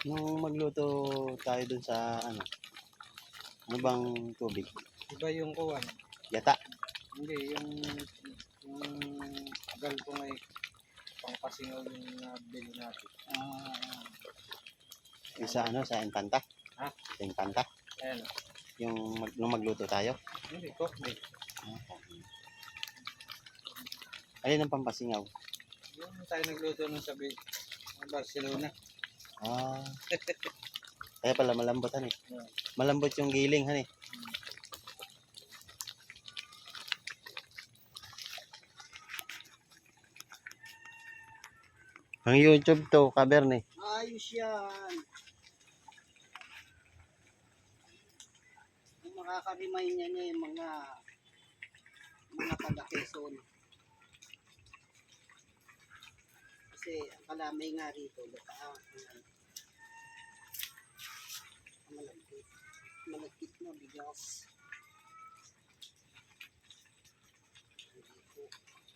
Nung magluto tayo dun sa ano bang tubig? Iba yung kuwan. Yata. Hindi, yung galpo ngay pangpasingaw yung nabili natin. Yung sa sa Infanta. Ha? Sa Infanta. Ayan. Nung magluto tayo. Hindi, coffee. Alin ang pampasingaw? Yung tayo nagluto nung sa Barcelona. Kaya pala malambot Malambot yung giling Ang YouTube to, Kaberne. Ayos yan. Yung makaka-remind niya yung mga taga-Quezon. Kasi ang kalamay nga rito,